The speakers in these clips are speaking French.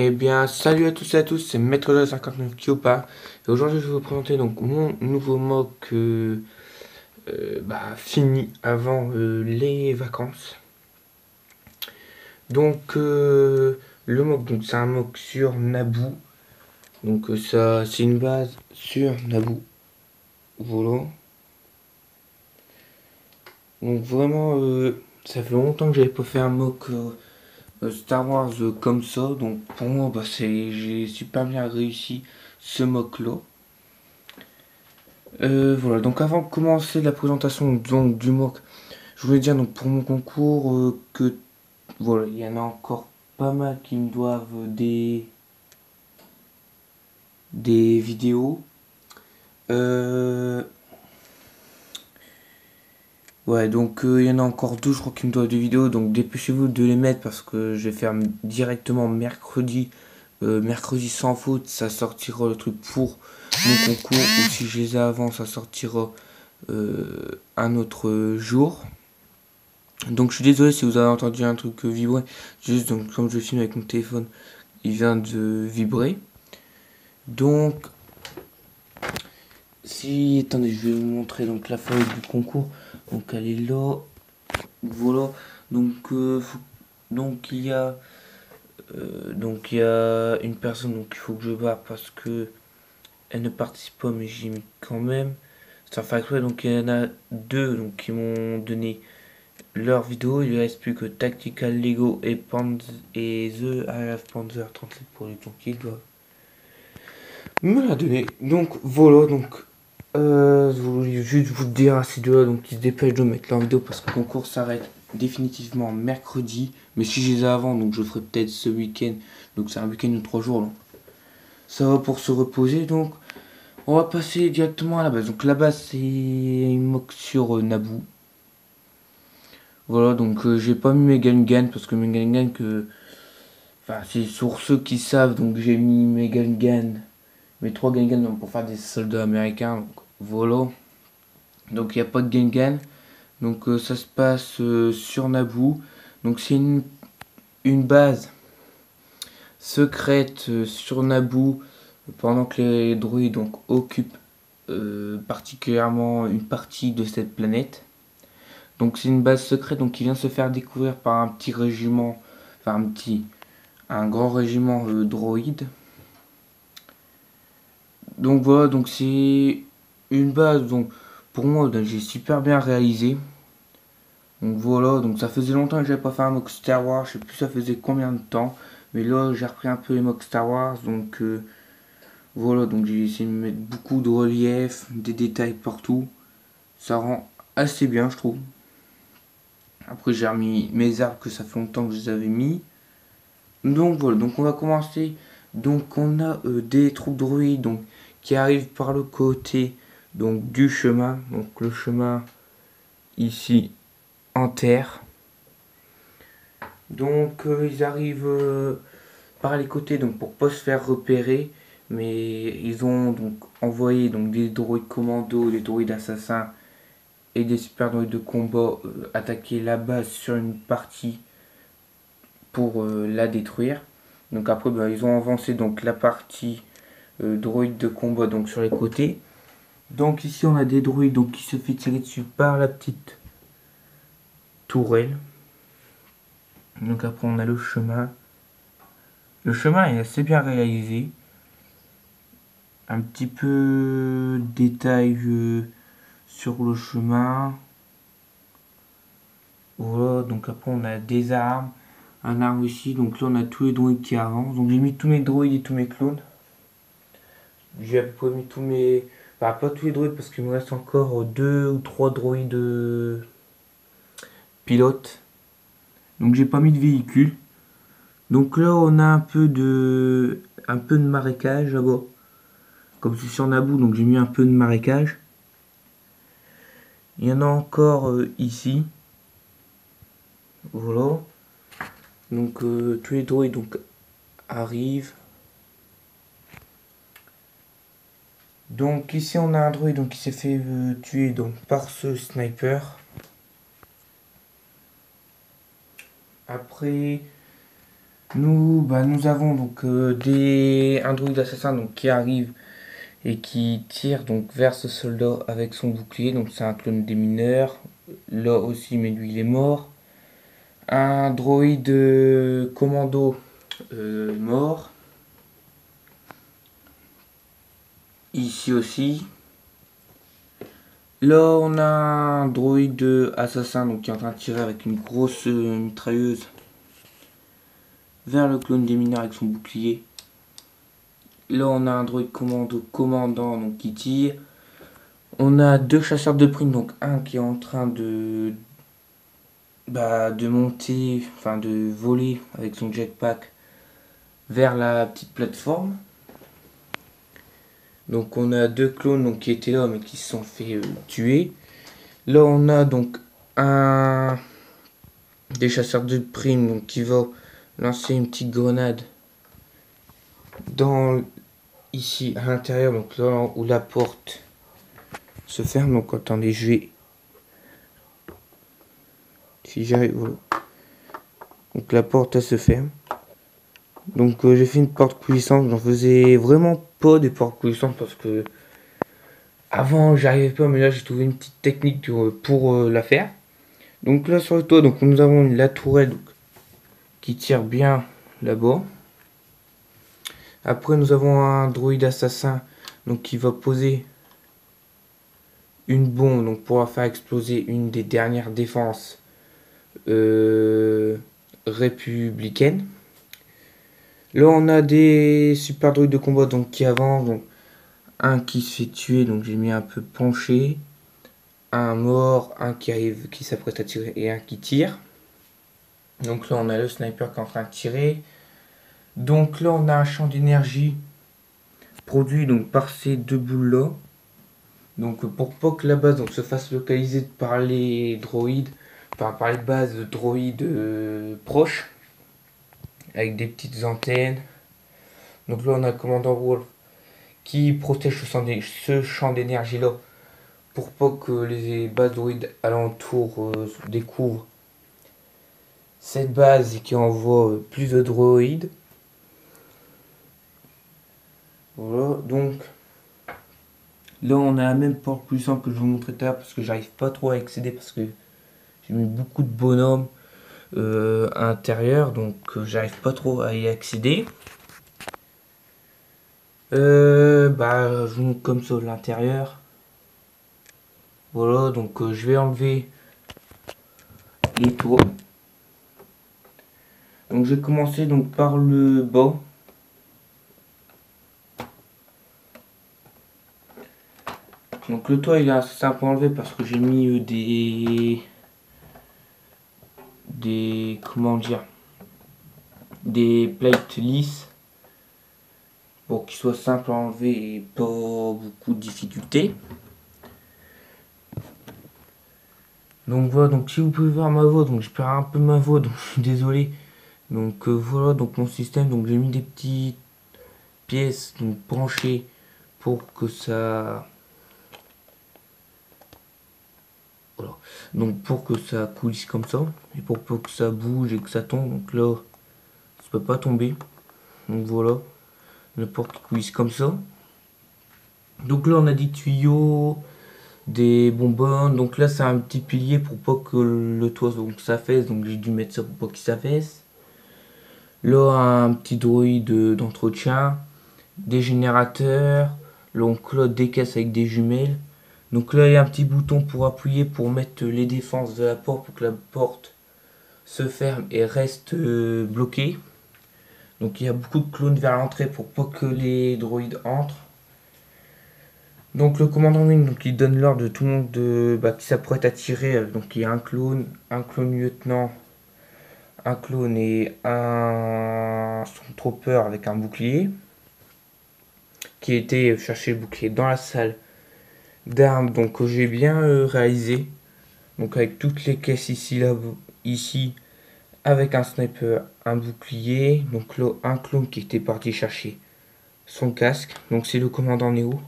Eh bien, salut à tous et à tous, c'est Maître de 59 Kyopa. Et aujourd'hui, je vais vous présenter donc mon nouveau mock fini avant les vacances. Donc, le mock, donc c'est un mock sur Naboo. Donc, ça, c'est une base sur Naboo. Voilà. Donc, vraiment, ça fait longtemps que j'avais pas fait un mock Star Wars comme ça. Donc, pour moi, j'ai super bien réussi ce mock-là. Voilà, donc avant de commencer la présentation donc, du MOOC, je voulais dire donc, pour mon concours que voilà, il y en a encore pas mal qui me doivent des vidéos. Euh, ouais, donc il y en a encore deux, je crois, qui me doivent des vidéos, donc dépêchez-vous de les mettre parce que je vais faire directement mercredi. Mercredi sans faute, ça sortira le truc pour mon concours, ou si je les ai avant, ça sortira un autre jour. Donc je suis désolé si vous avez entendu un truc vibrer. Juste donc comme je filme avec mon téléphone, il vient de vibrer. Donc si attendez, je vais vous montrer donc la feuille du concours. Donc elle est là. Voilà. Donc donc il y a une personne donc il faut que je barre parce que elle ne participe pas mais j'ai mis quand même. Ça fait exprès, donc il y en a deux donc qui m'ont donné leur vidéo. Il ne reste plus que Tactical Lego et The I Have Panzer 37 pour les gens qui doivent me la donner. Donc voilà, donc je voulais juste vous dire à ces deux-là donc, qui se dépêchent de mettre leur vidéo parce que le concours s'arrête définitivement mercredi. Mais si je les ai avant, donc je ferai peut-être ce week-end. Donc c'est un week-end de 3 jours. Là. Ça va pour se reposer. Donc on va passer directement à la base. Donc la base c'est une mock sur Naboo. Voilà, donc j'ai pas mis mes Gun parce que mes Gun que. Enfin, c'est sur ceux qui savent, donc j'ai mis mes Gun, mes 3 Gun pour faire des soldats américains. Donc voilà. Donc il n'y a pas de Gun. Donc ça se passe sur Naboo. Donc c'est une base secrète sur Naboo pendant que les droïdes donc, occupent particulièrement une partie de cette planète. Donc c'est une base secrète donc, qui vient se faire découvrir par un petit régiment, enfin un grand régiment droïde. Donc voilà, donc c'est une base donc pour moi j'ai super bien réalisé. Donc voilà, donc ça faisait longtemps que j'avais pas fait un mock Star Wars, je sais plus ça faisait combien de temps, mais là j'ai repris un peu les mocks Star Wars, donc voilà, donc j'ai essayé de mettre beaucoup de relief, des détails partout, ça rend assez bien je trouve. Après j'ai remis mes arbres que ça fait longtemps que je les avais mis. Donc voilà, donc on va commencer. Donc on a des troupes droïdes donc, qui arrivent par le côté donc, du chemin. Donc le chemin ici en terre. Donc ils arrivent par les côtés donc pour pas se faire repérer. Mais ils ont donc envoyé donc, des droïdes commando, des droïdes assassins et des super droïdes de combat attaquer la base sur une partie pour la détruire. Donc après ils ont avancé donc la partie droïdes de combat donc sur les côtés. Donc ici on a des droïdes donc, qui se fait tirer dessus par la petite tourelle. Donc après on a le chemin. Le chemin est assez bien réalisé. Un petit peu détail sur le chemin. Voilà, donc après on a des armes. Un arme ici, donc là on a tous les droïdes qui avancent. Donc j'ai mis tous mes droïdes et tous mes clones. J'ai à peu près mis tous mes... Enfin, pas tous les droïdes parce qu'il me reste encore 2 ou 3 droïdes pilotes. Donc j'ai pas mis de véhicule. Donc là on a un peu de marécage là-bas. Comme c'est sur Naboo, donc j'ai mis un peu de marécage. Il y en a encore ici. Voilà. Donc tous les droïdes donc, arrivent. Donc ici on a un droïde donc, qui s'est fait tuer donc, par ce sniper. Après Nous avons donc un droïde assassin donc, qui arrive et qui tire donc vers ce soldat avec son bouclier. Donc c'est un clone des mineurs. Là aussi, mais lui il est mort. Un droïde commando mort. Ici aussi. Là on a un droïde assassin donc, qui est en train de tirer avec une grosse mitrailleuse vers le clone des mineurs avec son bouclier. Là on a un droïde commandant donc, qui tire. On a deux chasseurs de primes, donc un qui est en train de monter, enfin de voler avec son jetpack vers la petite plateforme. Donc on a deux clones donc, qui étaient là mais qui se sont fait tuer. Là on a donc un des chasseurs de primes donc, qui va lancer une petite grenade dans ici à l'intérieur, donc là où la porte se ferme. Donc attendez, je vais, si j'arrive, voilà. Donc la porte elle se ferme. Donc j'ai fait une porte coulissante. J'en faisais vraiment pas des portes coulissantes parce que avant j'arrivais pas, mais là j'ai trouvé une petite technique pour la faire. Donc là sur le toit, donc nous avons la tourelle donc, qui tire bien là-bas. Après nous avons un droïde assassin donc qui va poser une bombe donc pour faire exploser une des dernières défenses républicaines. Là on a des super droïdes de combat donc qui avancent, donc un qui se fait tuer donc j'ai mis un peu penché, un mort, un qui arrive qui s'apprête à tirer et un qui tire. Donc là on a le sniper qui est en train de tirer. Donc là on a un champ d'énergie produit donc par ces deux boules là. Donc pour pas que la base donc, se fasse localiser par les droïdes, enfin par les bases de droïdes proches, avec des petites antennes. Donc là on a le commandant Wolf qui protège ce champ d'énergie là pour pas que les bases droïdes alentour découvrent cette base et qui envoie plus de droïdes. Voilà, donc là on a la même porte puissante que je vous montrais tout à l'heure parce que j'arrive pas trop à accéder parce que j'ai mis beaucoup de bonhommes à l'intérieur, donc j'arrive pas trop à y accéder. Je vous montre comme ça de l'intérieur. Voilà, donc je vais enlever les tours. Donc je vais commencer donc par le bas. Donc le toit il est assez simple à enlever parce que j'ai mis comment dire, des plates lisses pour qu'il soit simple à enlever et pas beaucoup de difficultés. Donc voilà, donc si vous pouvez voir ma voix, donc je perds un peu ma voix, donc je suis désolé. Donc voilà, donc mon système, donc j'ai mis des petites pièces donc branchées pour que ça, voilà, donc pour que ça coulisse comme ça et pour pas que ça bouge et que ça tombe. Donc là, ça peut pas tomber. Donc voilà, la porte qui coulisse comme ça. Donc là, on a des tuyaux, des bonbonnes. Donc là, c'est un petit pilier pour pas que le toit donc s'affaisse. Donc j'ai dû mettre ça pour pas qu'il s'affaisse. Là, un petit droïde d'entretien, des générateurs. Donc là, des caisses avec des jumelles. Donc là, il y a un petit bouton pour appuyer pour mettre les défenses de la porte pour que la porte se ferme et reste bloquée. Donc il y a beaucoup de clones vers l'entrée pour pas que les droïdes entrent. Donc le commandant Wing, donc il donne l'ordre de tout le monde qui s'apprête à tirer. Donc il y a un clone lieutenant, un clone et un Stormtrooper avec un bouclier qui était chercher le bouclier dans la salle d'armes, donc que j'ai bien réalisé. Donc avec toutes les caisses ici, là, ici, avec un sniper, un bouclier. Donc là, un clone qui était parti chercher son casque. Donc c'est le commandant Neo.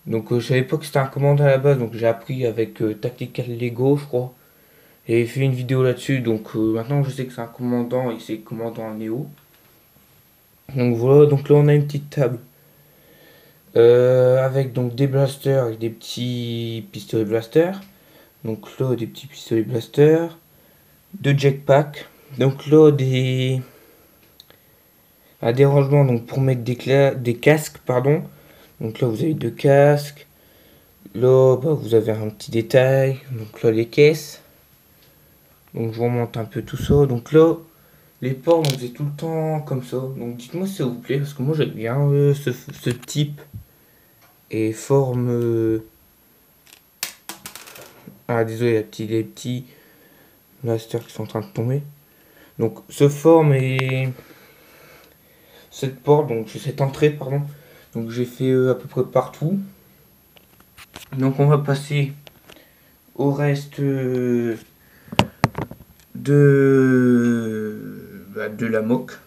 Donc je savais pas que c'était un commandant à la base, donc j'ai appris avec Tactical Lego, je crois. Et fait une vidéo là-dessus, donc maintenant je sais que c'est un commandant et c'est commandant Néo. Donc voilà, donc là on a une petite table avec donc des blasters et des petits pistolets blasters. Donc là des petits pistolets blasters, deux jetpacks. Donc là des rangements donc pour mettre des casques pardon. Donc là vous avez deux casques. Là bah, vous avez un petit détail. Donc là les caisses. Donc je remonte un peu tout ça. Donc là les ports on faisait tout le temps comme ça. Donc dites-moi si ça vous plaît parce que moi j'aime bien ce type et forme. Ah désolé les petits blasters qui sont en train de tomber. Donc ce forme et cette porte, donc cette entrée pardon. Donc j'ai fait à peu près partout. Donc on va passer au reste de la moque.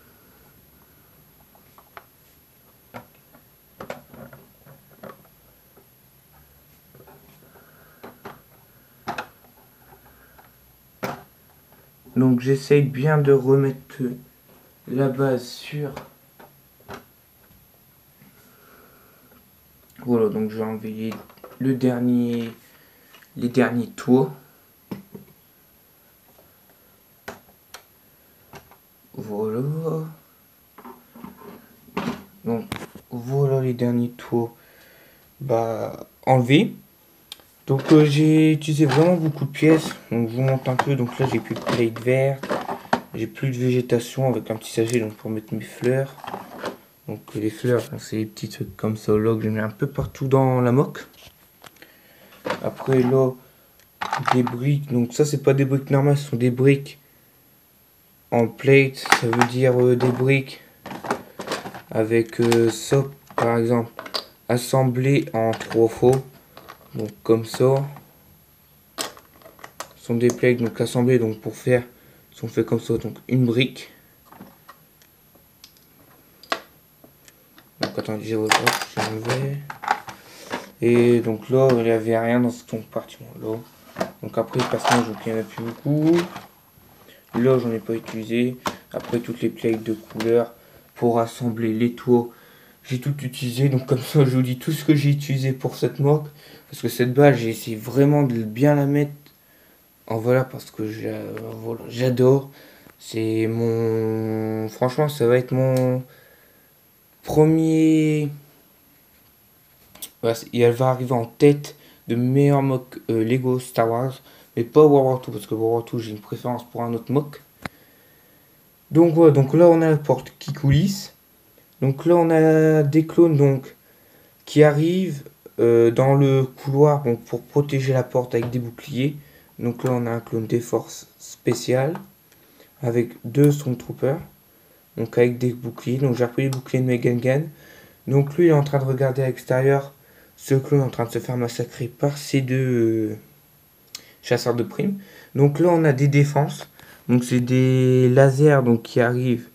Donc j'essaye bien de remettre la base sur. Voilà, donc je vais enlever les derniers toits. Voilà. Donc voilà les derniers toits enlevés. Donc j'ai utilisé vraiment beaucoup de pièces. Donc je vous montre un peu. Donc là j'ai plus de plate vert. J'ai plus de végétation avec un petit sachet donc pour mettre mes fleurs. Donc les fleurs, c'est les petits trucs comme ça là que j'ai mis un peu partout dans la moque. Après là, des briques. Donc ça c'est pas des briques normales, ce sont des briques en plate. Ça veut dire des briques avec ça par exemple assemblées en trois fois. Donc comme ça. Ce sont des plaques donc assemblées donc pour faire. Sont faits comme ça donc une brique. Donc attendez, j'ai enlevé. Et donc là, il n'y avait rien dans ce compartiment là. Donc après, personnage, donc il n'y en a plus beaucoup. Là, j'en ai pas utilisé. Après, toutes les plaques de couleur pour assembler les toits, j'ai tout utilisé. Donc comme ça, je vous dis tout ce que j'ai utilisé pour cette moque. Parce que cette balle, j'ai essayé vraiment de bien la mettre en voilà parce que voilà, j'adore. C'est mon... Franchement, ça va être mon premier... Et elle va arriver en tête de meilleur mock Lego Star Wars. Mais pas World War 2 parce que World War 2 j'ai une préférence pour un autre mock. Donc voilà, donc là on a la porte qui coulisse. Donc là on a des clones donc qui arrivent dans le couloir donc, pour protéger la porte avec des boucliers. Donc là on a un clone des forces spéciales avec deux Stormtroopers. Donc avec des boucliers. Donc j'ai repris les boucliers de Megan. Donc lui il est en train de regarder à l'extérieur. Ce clone est en train de se faire massacrer par ces deux chasseurs de primes. Donc là on a des défenses. Donc c'est des lasers donc, qui arrivent.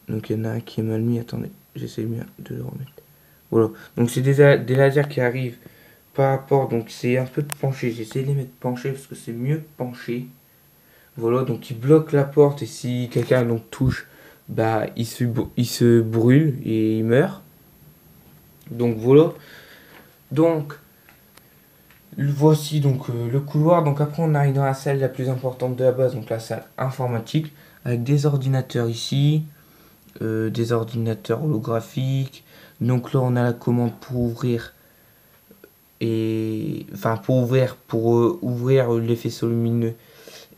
Donc il y en a un qui est mal mis. Attendez, j'essaie bien de le remettre. Voilà. Donc c'est des lasers qui arrivent par rapport. Donc c'est un peu de penché. J'essaie de les mettre penchés parce que c'est mieux penché. Voilà. Donc ils bloquent la porte. Et si quelqu'un donc touche, bah il se brûle et il meurt. Donc voilà. Donc voici donc le couloir. Donc après on arrive dans la salle la plus importante de la base, donc la salle informatique, avec des ordinateurs ici, des ordinateurs holographiques. Donc là on a la commande pour ouvrir et enfin pour ouvrir les faisceaux lumineux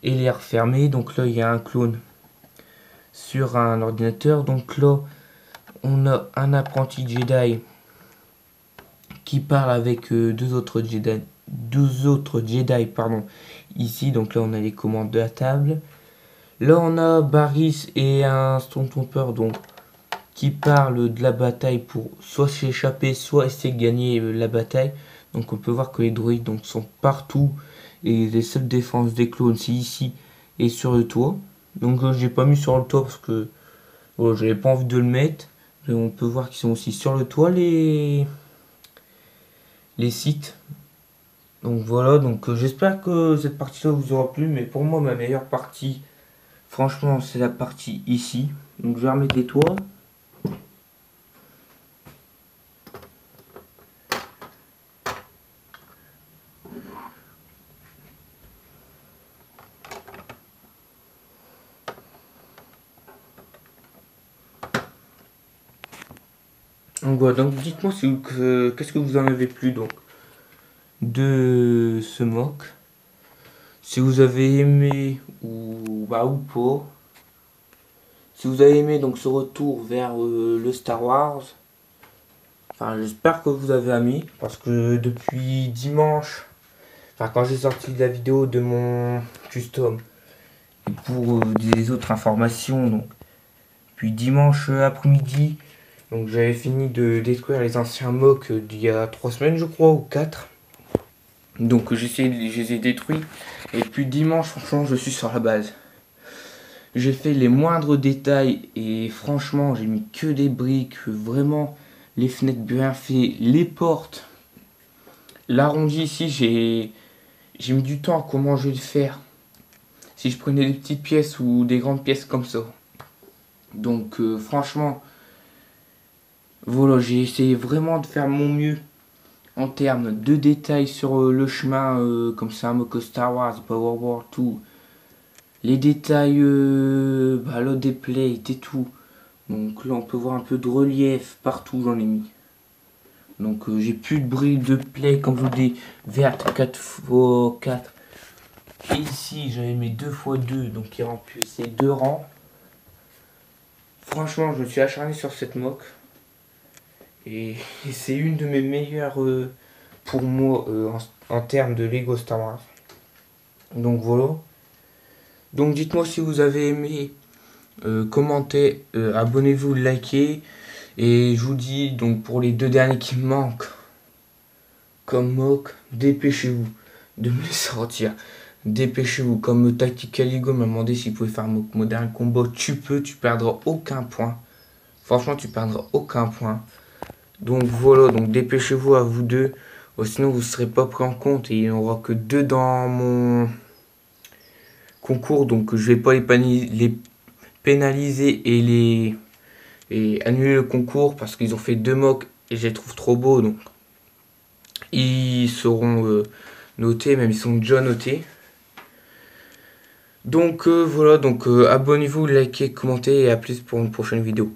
et les refermer. Donc là il y a un clone sur un ordinateur. Donc là on a un apprenti Jedi qui parle avec deux autres Jedi pardon, ici. Donc là on a les commandes de la table. Là on a Barris et un Stormtrooper donc qui parlent de la bataille pour soit s'échapper soit essayer de gagner la bataille. Donc on peut voir que les droïdes donc sont partout et les seules défenses des clones c'est ici et sur le toit. Donc j'ai pas mis sur le toit parce que voilà, j'avais pas envie de le mettre. Et on peut voir qu'ils sont aussi sur le toit les sites. Donc voilà, donc j'espère que cette partie-là vous aura plu, mais pour moi, ma meilleure partie, franchement, c'est la partie ici. Donc je vais remettre les toits. Donc voilà, donc dites-moi si qu'est-ce que vous en avez plu donc de ce mock. Si vous avez aimé ou ou pas. Si vous avez aimé donc ce retour vers le Star Wars. Enfin j'espère que vous avez aimé. Parce que depuis dimanche. Enfin quand j'ai sorti la vidéo de mon custom. Et pour des autres informations donc. Puis dimanche après-midi. Donc j'avais fini de détruire les anciens mocks d'il y a 3 semaines je crois ou 4. Donc je les ai détruits. Et puis dimanche, franchement, je suis sur la base. J'ai fait les moindres détails et franchement, j'ai mis que des briques, vraiment les fenêtres bien faites, les portes. L'arrondi ici, j'ai mis du temps à comment je vais le faire. Si je prenais des petites pièces ou des grandes pièces comme ça. Donc franchement, voilà, j'ai essayé vraiment de faire mon mieux en termes de détails sur le chemin, comme ça, Moko Star Wars, Power World, tout. Les détails, là, des plates et tout. Donc là, on peut voir un peu de relief partout, j'en ai mis. Donc j'ai plus de briques de play, comme je vous dis, verte 4x4. Et ici, j'avais mes 2x2, donc il remplissait 2 rangs. Franchement, je me suis acharné sur cette mock. Et c'est une de mes meilleures pour moi en termes de Lego Star Wars. Donc voilà. Donc dites-moi si vous avez aimé, commentez, abonnez-vous, likez. Et je vous dis donc pour les 2 derniers qui me manquent, comme mock, dépêchez-vous de me les sortir. Dépêchez-vous, comme Tactical Ego m'a demandé s'il pouvait faire un moderne combo, tu peux, tu perdras aucun point. Franchement, tu perdras aucun point. Donc voilà, donc dépêchez-vous à vous deux. Sinon, vous ne serez pas pris en compte et il n'y en aura que 2 dans mon concours. Donc je vais pas les pénaliser et annuler le concours parce qu'ils ont fait 2 mocks et je les trouve trop beaux. Donc ils seront notés, même ils sont déjà notés. Donc voilà, donc abonnez-vous, likez, commentez et à plus pour une prochaine vidéo.